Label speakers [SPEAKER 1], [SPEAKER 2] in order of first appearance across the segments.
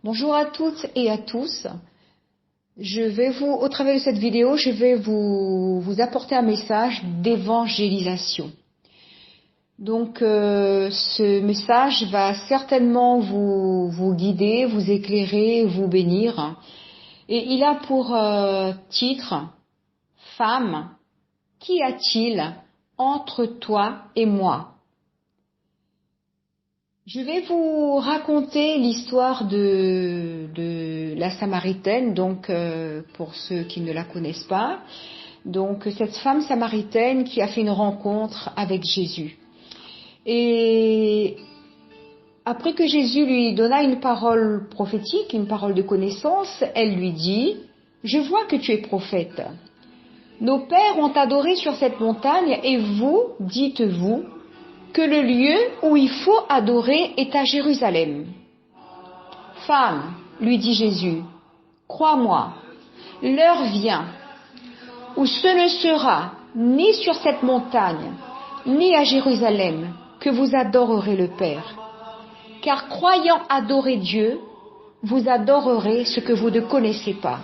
[SPEAKER 1] Bonjour à toutes et à tous. Au travers de cette vidéo, je vais vous apporter un message d'évangélisation. Donc, ce message va certainement vous guider, vous éclairer, vous bénir. Et il a pour titre « Femme, qu'y a-t-il entre toi et moi ?» Je vais vous raconter l'histoire de la Samaritaine, donc pour ceux qui ne la connaissent pas. Donc cette femme samaritaine qui a fait une rencontre avec Jésus. Et après que Jésus lui donna une parole prophétique, une parole de connaissance, elle lui dit « Je vois que tu es prophète. Nos pères ont adoré sur cette montagne et vous, dites-vous, que le lieu où il faut adorer est à Jérusalem. » « Femme, lui dit Jésus, crois-moi, l'heure vient où ce ne sera ni sur cette montagne, ni à Jérusalem que vous adorerez le Père. Car croyant adorer Dieu, vous adorerez ce que vous ne connaissez pas.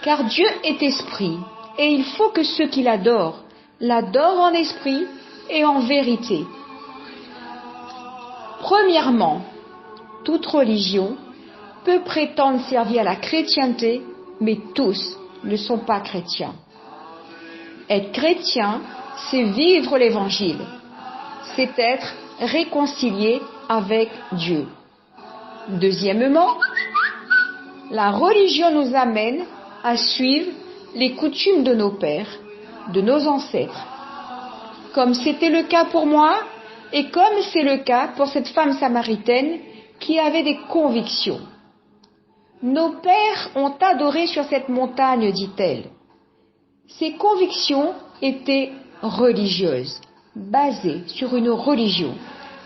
[SPEAKER 1] Car Dieu est esprit, et il faut que ceux qui l'adorent, l'adorent en esprit et en vérité. Premièrement, toute religion peut prétendre servir à la chrétienté, mais tous ne sont pas chrétiens. Être chrétien, c'est vivre l'évangile, c'est être réconcilié avec Dieu. Deuxièmement, la religion nous amène à suivre les coutumes de nos pères, de nos ancêtres, comme c'était le cas pour moi et comme c'est le cas pour cette femme samaritaine qui avait des convictions. Nos pères ont adoré sur cette montagne, dit-elle. Ses convictions étaient religieuses, basées sur une religion,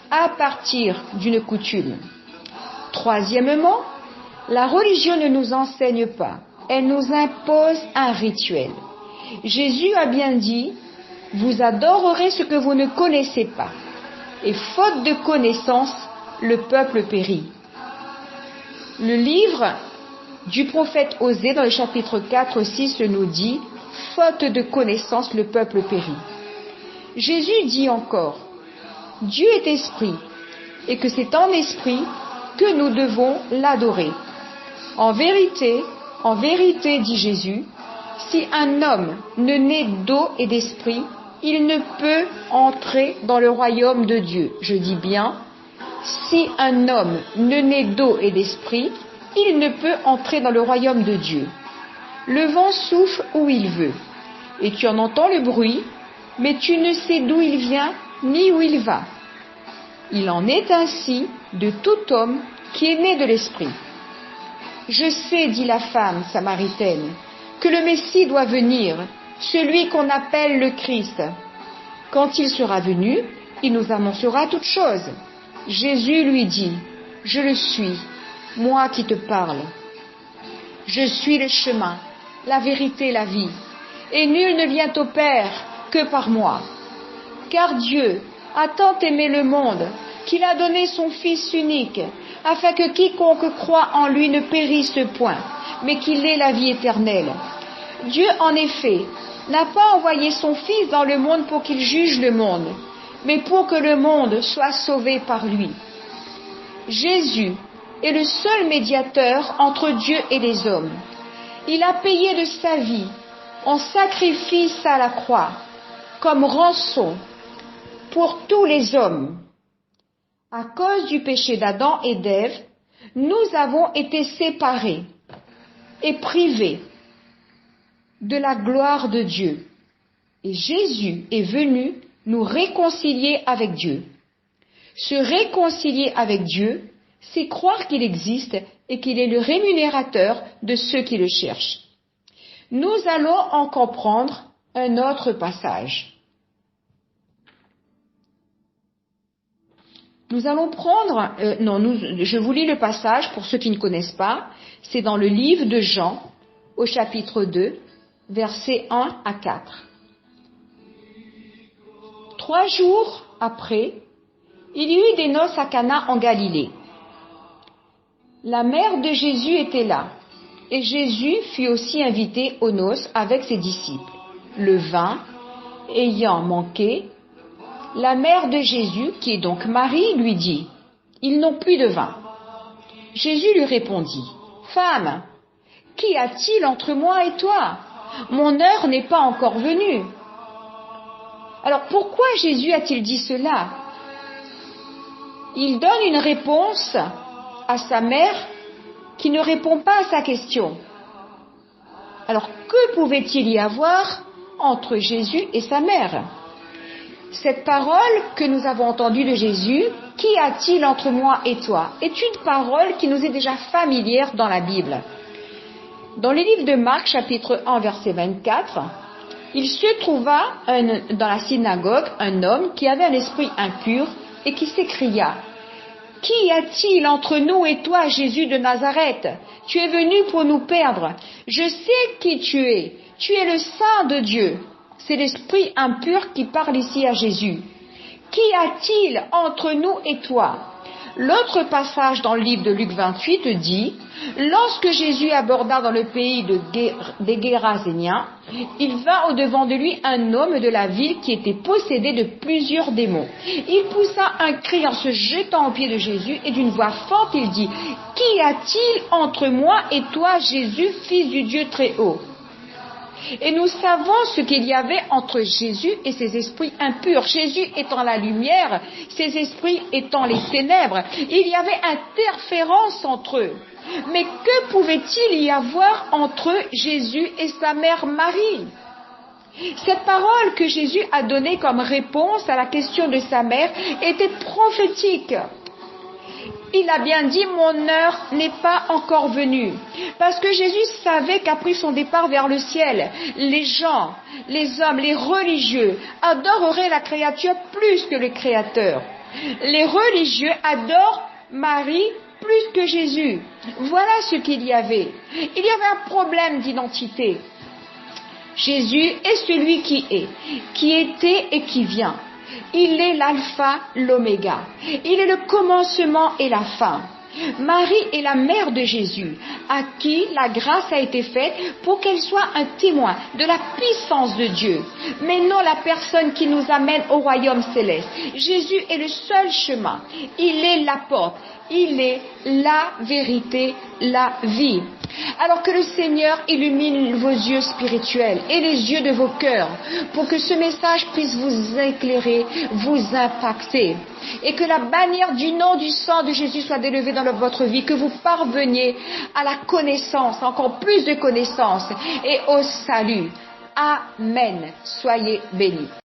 [SPEAKER 1] à partir d'une coutume. Troisièmement, la religion ne nous enseigne pas, elle nous impose un rituel. Jésus a bien dit, vous adorerez ce que vous ne connaissez pas. Et faute de connaissance, le peuple périt. Le livre du prophète Osée, dans le chapitre 4-6, nous dit « Faute de connaissance, le peuple périt ». Jésus dit encore « Dieu est esprit, et que c'est en esprit que nous devons l'adorer. En vérité, dit Jésus, si un homme ne naît d'eau et d'esprit, il ne peut entrer dans le royaume de Dieu. » Je dis bien, si un homme ne naît d'eau et d'esprit, il ne peut entrer dans le royaume de Dieu. Le vent souffle où il veut, et tu en entends le bruit, mais tu ne sais d'où il vient ni où il va. Il en est ainsi de tout homme qui est né de l'esprit. Je sais, dit la femme samaritaine, que le Messie doit venir, celui qu'on appelle le Christ. Quand il sera venu, il nous annoncera toutes choses. Jésus lui dit, je le suis, moi qui te parle. Je suis le chemin, la vérité, la vie, et nul ne vient au Père que par moi. Car Dieu a tant aimé le monde qu'il a donné son Fils unique, afin que quiconque croit en lui ne périsse point, mais qu'il ait la vie éternelle. Dieu, en effet, n'a pas envoyé son Fils dans le monde pour qu'il juge le monde, mais pour que le monde soit sauvé par lui. Jésus est le seul médiateur entre Dieu et les hommes. Il a payé de sa vie en sacrifice à la croix, comme rançon pour tous les hommes. À cause du péché d'Adam et d'Ève, nous avons été séparés et privés de la gloire de Dieu. Et Jésus est venu nous réconcilier avec Dieu. Se réconcilier avec Dieu, c'est croire qu'il existe et qu'il est le rémunérateur de ceux qui le cherchent. Nous allons en comprendre un autre passage. Nous allons prendre, je vous lis le passage pour ceux qui ne connaissent pas, c'est dans le livre de Jean, au chapitre 2, versets 1 à 4. 3 jours après, il y eut des noces à Cana en Galilée. La mère de Jésus était là, et Jésus fut aussi invité aux noces avec ses disciples. Le vin ayant manqué, la mère de Jésus, qui est donc Marie, lui dit, « Ils n'ont plus de vin. » Jésus lui répondit, « Femme, qu'y a-t-il entre moi et toi? Mon heure n'est pas encore venue. » Alors pourquoi Jésus a-t-il dit cela? Il donne une réponse à sa mère qui ne répond pas à sa question. Alors que pouvait-il y avoir entre Jésus et sa mère? Cette parole que nous avons entendue de Jésus, « Qu'y a-t-il entre moi et toi ?» est une parole qui nous est déjà familière dans la Bible. Dans le livre de Marc, chapitre 1, verset 24, il se trouva dans la synagogue un homme qui avait un esprit impur et qui s'écria, « Qu'y a-t-il entre nous et toi, Jésus de Nazareth? Tu es venu pour nous perdre. Je sais qui tu es le Saint de Dieu. » C'est l'esprit impur qui parle ici à Jésus. « Qu'y a-t-il entre nous et toi ?» L'autre passage dans le livre de Luc 28 dit, « Lorsque Jésus aborda dans le pays des Géraséniens, il vint au-devant de lui un homme de la ville qui était possédé de plusieurs démons. Il poussa un cri en se jetant aux pieds de Jésus et d'une voix forte il dit, « Qu'y a-t-il entre moi et toi, Jésus, fils du Dieu très haut ?» Et nous savons ce qu'il y avait entre Jésus et ses esprits impurs. Jésus étant la lumière, ses esprits étant les ténèbres. Il y avait interférence entre eux. Mais que pouvait-il y avoir entre Jésus et sa mère Marie? Cette parole que Jésus a donnée comme réponse à la question de sa mère était prophétique. Il a bien dit, mon heure n'est pas encore venue. Parce que Jésus savait qu'après son départ vers le ciel, les gens, les hommes, les religieux adoreraient la créature plus que le Créateur. Les religieux adorent Marie plus que Jésus. Voilà ce qu'il y avait. Il y avait un problème d'identité. Jésus est celui qui est, qui était et qui vient. Il est l'alpha, l'oméga. Il est le commencement et la fin. Marie est la mère de Jésus, à qui la grâce a été faite pour qu'elle soit un témoin de la puissance de Dieu, mais non la personne qui nous amène au royaume céleste. Jésus est le seul chemin. Il est la porte. Il est la vérité, la vie. Alors que le Seigneur illumine vos yeux spirituels et les yeux de vos cœurs pour que ce message puisse vous éclairer, vous impacter et que la bannière du nom du sang de Jésus soit élevée dans votre vie, que vous parveniez à la connaissance, encore plus de connaissance et au salut. Amen. Soyez bénis.